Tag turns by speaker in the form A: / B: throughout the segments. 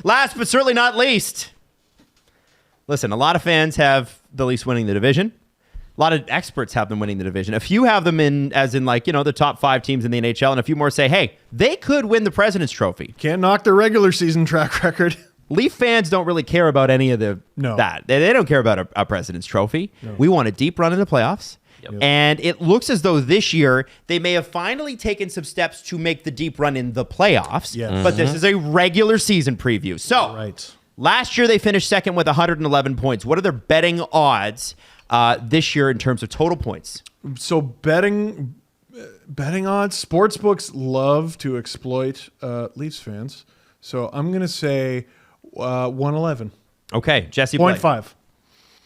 A: Last but certainly not least, listen, a lot of fans have the Leafs winning the division. A lot of experts have them winning the division. A few have them the top 5 teams in the NHL, and a few more say, hey, they could win the President's Trophy.
B: Can't knock their regular season track record.
A: Leaf fans don't really care about any of that. They don't care about a President's Trophy. No. We want a deep run in the playoffs. Yep. And it looks as though this year they may have finally taken some steps to make the deep run in the playoffs. Yes. But this is a regular season preview. So last year they finished second with 111 points. What are their betting odds this year in terms of total points?
B: So betting odds, sportsbooks love to exploit Leafs fans. So I'm going to say 111.
A: Okay, Jesse Blake.
B: 0.5.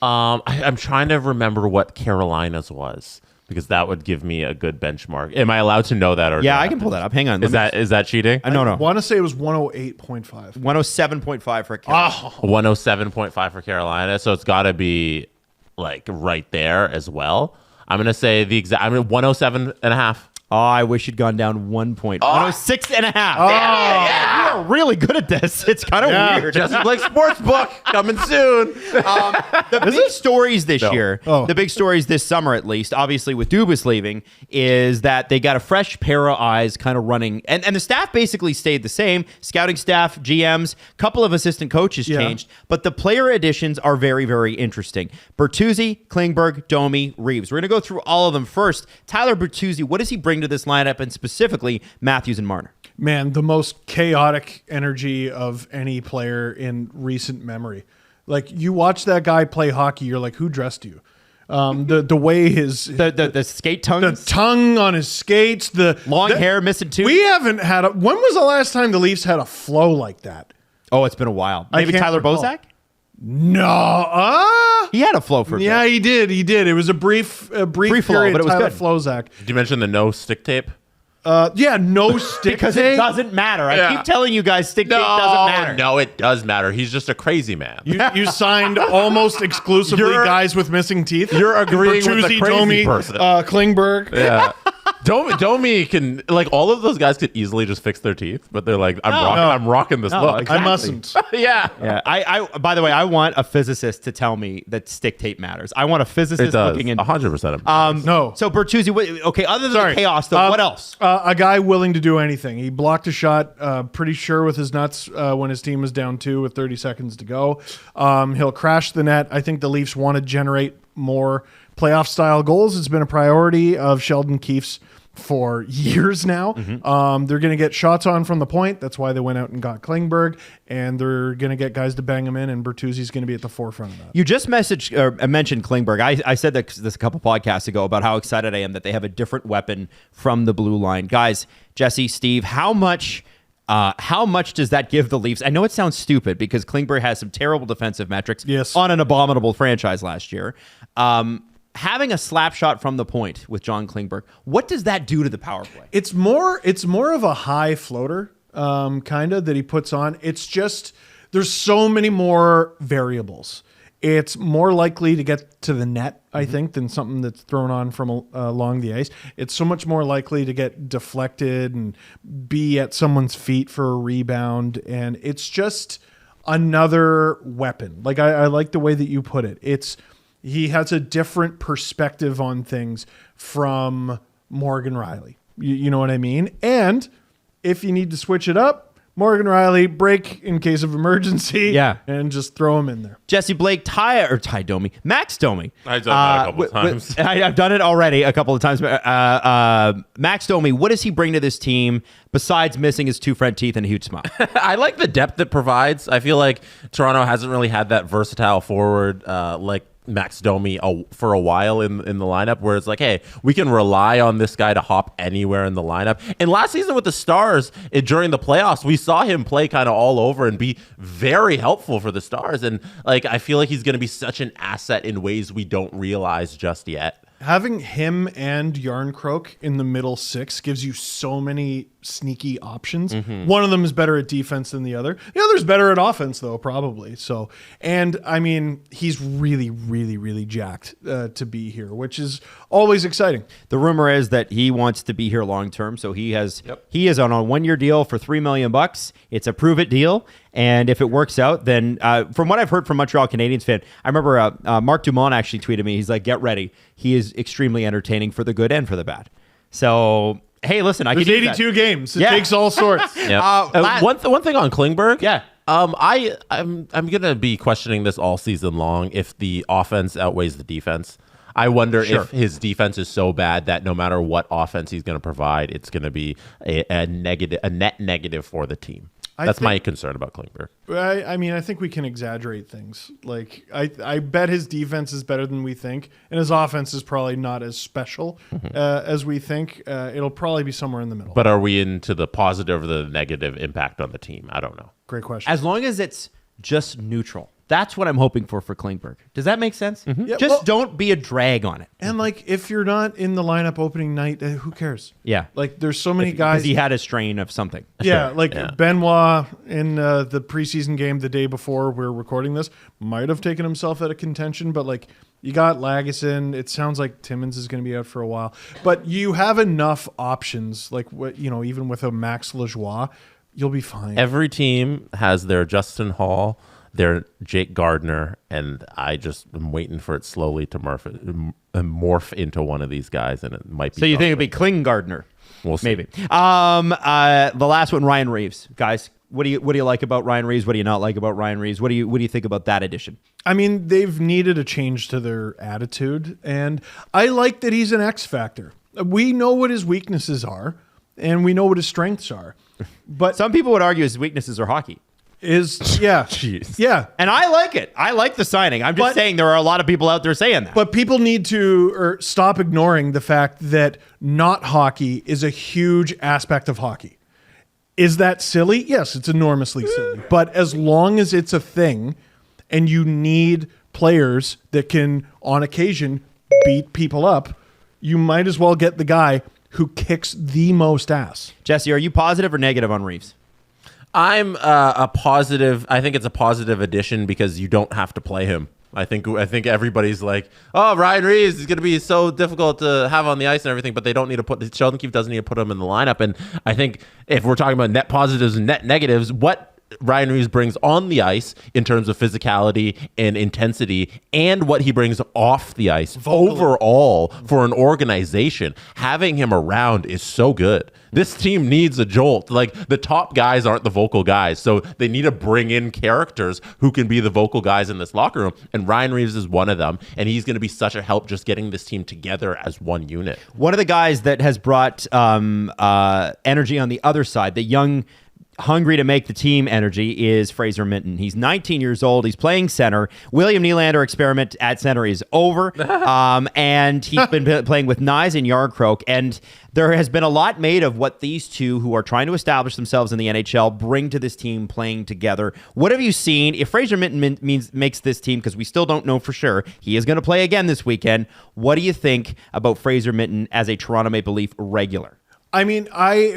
C: I'm trying to remember what Carolina's was, because that would give me a good benchmark. Am I allowed to know that? Or
A: yeah, I can pull that up. Hang on.
C: Is that cheating?
B: No. I want to say it was 108.5.
A: 107.5 for Carolina.
C: 107.5 for Carolina. So it's got to be like right there as well. I'm going to say 107.5.
A: Oh, I wish you'd gone down 1 point. 106.5. Yeah. You are really good at this. It's kind of weird.
C: Jesse Blake Sportsbook coming soon.
A: The big stories this year, the big stories this summer at least, obviously with Dubas leaving, is that they got a fresh pair of eyes kind of running. And the staff basically stayed the same. Scouting staff, GMs, couple of assistant coaches changed. But the player additions are very, very interesting. Bertuzzi, Klingberg, Domi, Reeves. We're going to go through all of them first. Tyler Bertuzzi, what does he bring to this lineup, and specifically Matthews and Marner?
B: Man, the most chaotic energy of any player in recent memory. Like, you watch that guy play hockey, you're like, who dressed you? The way his
A: the skate tongues,
B: the tongue on his skates, the
A: long hair missing too.
B: We haven't had when was the last time the Leafs had a flow like that?
A: Oh, it's been a while. Maybe Tyler Bozak?
B: No,
A: he had a flow for a bit.
B: Yeah, he did. It was a brief period,
A: flow, but it was
B: Tyler
A: good.
B: Flozak.
C: Did you mention the no stick tape?
B: No stick
A: because
B: tape.
A: It doesn't matter. I keep telling you guys, stick tape doesn't matter.
C: No, it does matter. He's just a crazy man.
B: You signed almost exclusively guys with missing teeth.
C: You're agreeing
B: Bertuzzi,
C: with the crazy
B: Domi,
C: person.
B: Klingberg.
C: Yeah. Domi can, like, all of those guys could easily just fix their teeth, but they're like, I'm rocking this look.
B: Exactly. I mustn't.
C: Yeah.
A: I by the way, I want a physicist to tell me that stick tape matters. I want a physicist looking in
C: 100%.
B: No.
A: So Bertuzzi, okay, other than the chaos though, what else?
B: A guy willing to do anything. He blocked a shot, pretty sure with his nuts when his team was down 2 with 30 seconds to go. He'll crash the net. I think the Leafs want to generate more playoff style goals. It's been a priority of Sheldon Keefe's for years now. They're going to get shots on from the point. That's why they went out and got Klingberg, and they're going to get guys to bang him in, and Bertuzzi's going to be at the forefront of that.
A: You just mentioned Klingberg. I said this a couple podcasts ago about how excited I am that they have a different weapon from the blue line. Guys, Jesse, Steve, how much does that give the Leafs? I know it sounds stupid because Klingberg has some terrible defensive metrics on an abominable franchise last year. Having a slap shot from the point with John Klingberg, what does that do to the power play?
B: It's more of a high floater kind of that he puts on. It's just there's so many more variables. It's more likely to get to the net, I think, than something that's thrown on from along the ice. It's so much more likely to get deflected and be at someone's feet for a rebound. And it's just another weapon. Like I like the way that you put it. He has a different perspective on things from Morgan Rielly. You know what I mean? And if you need to switch it up, Morgan Rielly, break in case of emergency, and just throw him in there.
A: Jesse Blake, Domi, Max Domi.
C: I've done that a couple of times.
A: I've done it already a couple of times. Max Domi, what does he bring to this team besides missing his 2 front teeth and a huge smile?
C: I like the depth it provides. I feel like Toronto hasn't really had that versatile forward like Max Domi for a while in the lineup, where it's like, hey, we can rely on this guy to hop anywhere in the lineup. And last season with the Stars, during the playoffs, we saw him play kind of all over and be very helpful for the Stars. And like, I feel like he's going to be such an asset in ways we don't realize just yet.
B: Having him and Yarncroke in the middle 6 gives you so many sneaky options. One of them is better at defense than the other. The other's better at offense, though, probably. So, and I mean, he's really, really, really jacked to be here, which is always exciting.
A: The rumor is that he wants to be here long term, so he is on a 1-year deal for $3 million. It's a prove it deal, and if it works out, then from what I've heard from Montreal Canadiens fan, I remember Mark Dumont actually tweeted me. He's like, "Get ready. He is extremely entertaining for the good and for the bad." So. Hey, listen, I
B: There's
A: can
B: 82 games. It takes all sorts.
C: One thing on Klingberg.
A: Yeah.
C: I'm gonna be questioning this all season long if the offense outweighs the defense. I wonder if his defense is so bad that no matter what offense he's going to provide, it's going to be a net negative for the team. That's my concern about Klingberg.
B: I mean, I think we can exaggerate things. Like, I bet his defense is better than we think, and his offense is probably not as special as we think. It'll probably be somewhere in the middle.
C: But are we into the positive or the negative impact on the team? I don't know.
B: Great question.
A: As long as it's just neutral. That's what I'm hoping for Klingberg. Does that make sense?
B: Yeah,
A: just don't be a drag on it.
B: And like, if you're not in the lineup opening night, who cares?
A: Yeah.
B: Like, there's so many guys.
A: Because he had a strain of something.
B: Yeah, Benoit in the preseason game the day before we're recording this might have taken himself out of contention, but like, you got Lagesson. It sounds like Timmins is going to be out for a while, but you have enough options. Like, even with a Max Lajoie, you'll be fine.
C: Every team has their Justin Hall, their Jake Gardner, and I just am waiting for it slowly to morph into one of these guys, and it might be.
A: So you think it'd be Klingardner?
C: We'll see.
A: Maybe. The last one, Ryan Reeves, guys. What do you like about Ryan Reeves? What do you not like about Ryan Reeves? What do you think about that addition?
B: I mean, they've needed a change to their attitude, and I like that he's an X factor. We know what his weaknesses are, and we know what his strengths are. But
A: some people would argue his weaknesses are hockey.
C: Jeez.
B: Yeah.
A: And I like it. I like the signing. I'm just saying there are a lot of people out there saying that.
B: But people need to stop ignoring the fact that not hockey is a huge aspect of hockey. Is that silly? Yes, it's enormously silly. But as long as it's a thing and you need players that can, on occasion, beat people up, you might as well get the guy who kicks the most ass.
A: Jesse, are you positive or negative on Reeves?
C: I'm a positive. I think it's a positive addition because you don't have to play him. I think everybody's like, oh, Ryan Reeves is going to be so difficult to have on the ice and everything, but they don't need to put Sheldon Keefe doesn't need to put him in the lineup. And I think if we're talking about net positives and net negatives, what Ryan Reeves brings on the ice in terms of physicality and intensity and what he brings off the ice overall for an organization, having him around is so good. This team needs a jolt. Like, the top guys aren't the vocal guys, so they need to bring in characters who can be the vocal guys in this locker room, and Ryan Reeves is one of them, and he's going to be such a help just getting this team together as one unit.
A: One of the guys that has brought energy on the other side, the young, hungry to make the team energy, is Fraser Minton. He's 19 years old. He's playing center. William Nylander experiment at center is over. And he's been playing with Nyes and Yarncroke. And there has been a lot made of what these two, who are trying to establish themselves in the NHL, bring to this team playing together. What have you seen? If Fraser Minton makes this team, because we still don't know for sure, he is going to play again this weekend. What do you think about Fraser Minton as a Toronto Maple Leaf regular?
B: I mean,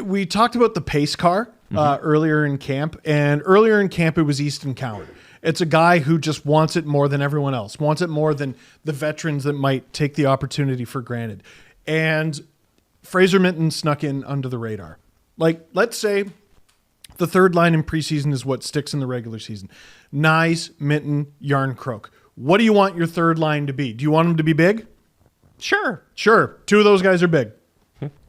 B: we talked about the pace car earlier in camp, and earlier in camp it was Easton Coward. It's a guy who just wants it more than everyone else, wants it more than the veterans that might take the opportunity for granted. And Fraser Minton snuck in under the radar. Like, let's say the third line in preseason is what sticks in the regular season. Nyes, Minton, Yarncroke. What do you want your third line to be? Do you want them to be big?
A: Sure.
B: Two of those guys are big.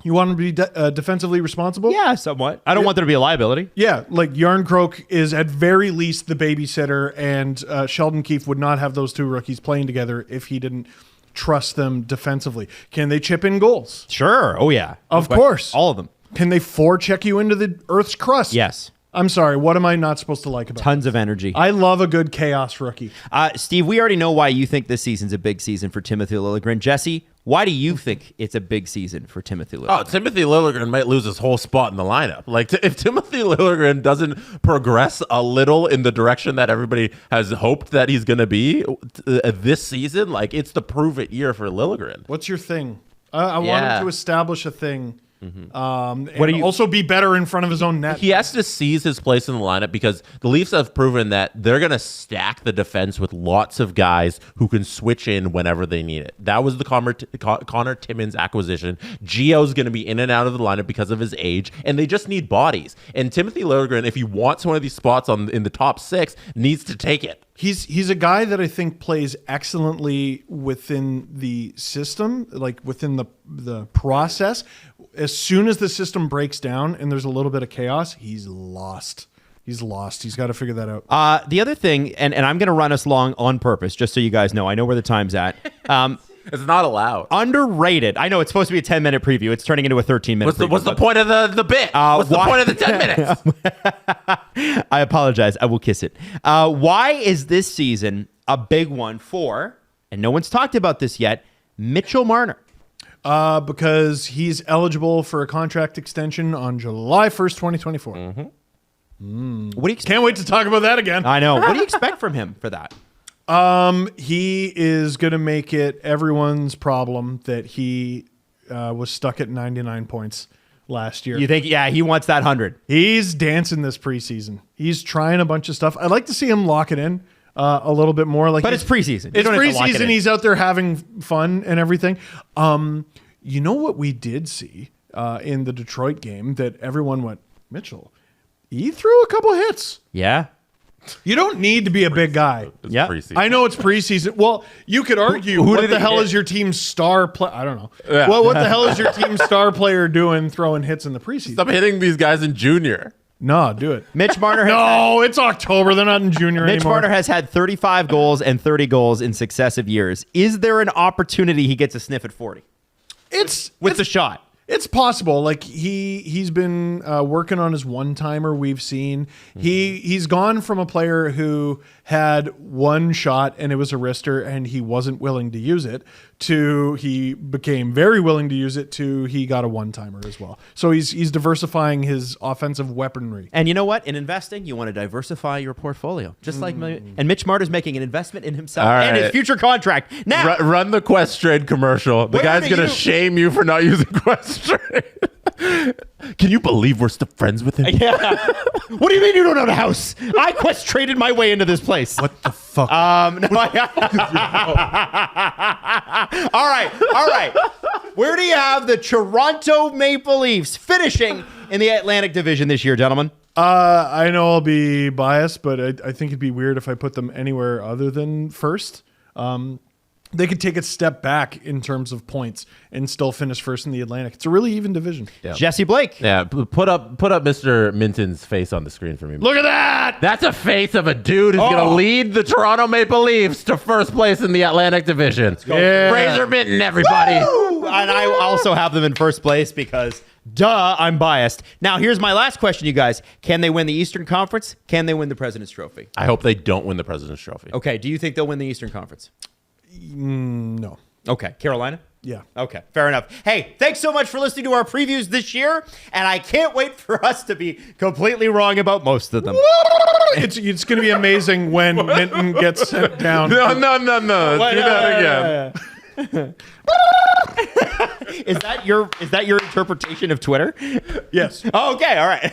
B: You want him to be defensively responsible?
A: Yeah, somewhat. I don't want there to be a liability.
B: Yeah, like Yarncroke is at very least the babysitter, and Sheldon Keefe would not have those two rookies playing together if he didn't trust them defensively. Can they chip in goals?
A: Sure. Oh, yeah.
B: Of course.
A: All of them.
B: Can they forecheck you into the Earth's crust?
A: Yes.
B: I'm sorry, what am I not supposed to like about
A: Tons of energy.
B: I love a good chaos rookie.
A: Steve, we already know why you think this season's a big season for Timothy Liljegren. Jesse, why do you think it's a big season for Timothy Liljegren?
C: Oh, Timothy Liljegren might lose his whole spot in the lineup. Like, if Timothy Liljegren doesn't progress a little in the direction that everybody has hoped that he's going to be this season, like, it's the prove-it year for Liljegren.
B: What's your thing? I want him to establish a thing And also be better in front of his own net.
C: He has to seize his place in the lineup because the Leafs have proven that they're going to stack the defense with lots of guys who can switch in whenever they need it. That was the Connor Timmins acquisition. Gio's going to be in and out of the lineup because of his age, and they just need bodies. And Timothy Liljegren, if he wants one of these spots in the top 6, needs to take it.
B: He's a guy that I think plays excellently within the system, like within the process. As soon as the system breaks down and there's a little bit of chaos, he's lost. He's got to figure that out.
A: The other thing, and I'm going to run us long on purpose, just so you guys know. I know where the time's at.
C: It's not allowed.
A: Underrated. I know it's supposed to be a 10-minute preview. It's turning into a 13-minute preview.
C: What's the point of the bit? What's the point of the 10 minutes?
A: I apologize. I will kiss it. Why is this season a big one for, and no one's talked about this yet, Mitchell Marner?
B: Because he's eligible for a contract extension on July 1st, 2024.
A: What do you
B: Can't wait to talk about that again.
A: I know. What do you expect from him for that?
B: He is going to make it everyone's problem that he was stuck at 99 points last year.
A: You think, yeah, he wants that 100.
B: He's dancing this preseason. He's trying a bunch of stuff. I'd like to see him lock it in a little bit more. But
A: it's preseason.
B: It's preseason. He's out there having fun and everything. You know what we did see in the Detroit game that everyone went, Mitchell, he threw a couple hits.
A: Yeah.
B: You don't need to be a big guy.
A: Yeah,
B: I know it's preseason. Well, you could argue, what the hell is your team's star player? I don't know. Yeah. Well, what the hell is your team's star player doing throwing hits in the preseason?
C: Stop hitting these guys in junior.
B: No, do it.
A: Mitch Marner
B: it's October. They're not in junior anymore.
A: Mitch Marner has had 35 goals and 30 goals in successive years. Is there an opportunity he gets a sniff at 40?
B: It's
A: the shot.
B: It's possible. Like he's been working on his one-timer. We've seen he's gone from a player who had one shot and it was a wrister and he wasn't willing to use it to he became very willing to use it to he got a one-timer as well. So he's diversifying his offensive weaponry.
A: And you know what? In investing, you want to diversify your portfolio, just like and Mitch Marner's making an investment in himself and his future contract. Now,
C: run the Quest Trade commercial. The guy's gonna shame you for not using Quest Trade. Can you believe we're still friends with him?
A: Yeah. What do you mean you don't own a house? I Quest traded my way into this place.
B: What the fuck?
A: No, all right. Where do you have the Toronto Maple Leafs finishing in the Atlantic Division this year, gentlemen?
B: I know I'll be biased, but I think it'd be weird if I put them anywhere other than first. They could take a step back in terms of points and still finish first in the Atlantic. It's a really even division.
A: Yeah. Jesse Blake.
C: Yeah, put up Mr. Minton's face on the screen for me.
B: Look at that!
C: That's a face of a dude who's going to lead the Toronto Maple Leafs to first place in the Atlantic Division.
B: Yeah.
C: Fraser Minton, everybody.
A: Woo! And I also have them in first place because, duh, I'm biased. Now, here's my last question, you guys. Can they win the Eastern Conference? Can they win the President's Trophy?
C: I hope they don't win the President's Trophy.
A: Okay, do you think they'll win the Eastern Conference?
B: No.
A: Okay. Carolina?
B: Yeah.
A: Okay. Fair enough. Hey, thanks so much for listening to our previews this year. And I can't wait for us to be completely wrong about most of them.
B: It's going to be amazing when Minton gets sent down.
C: No. Do that again.
A: Is that your interpretation of Twitter?
B: Yes.
A: Oh, okay. All right.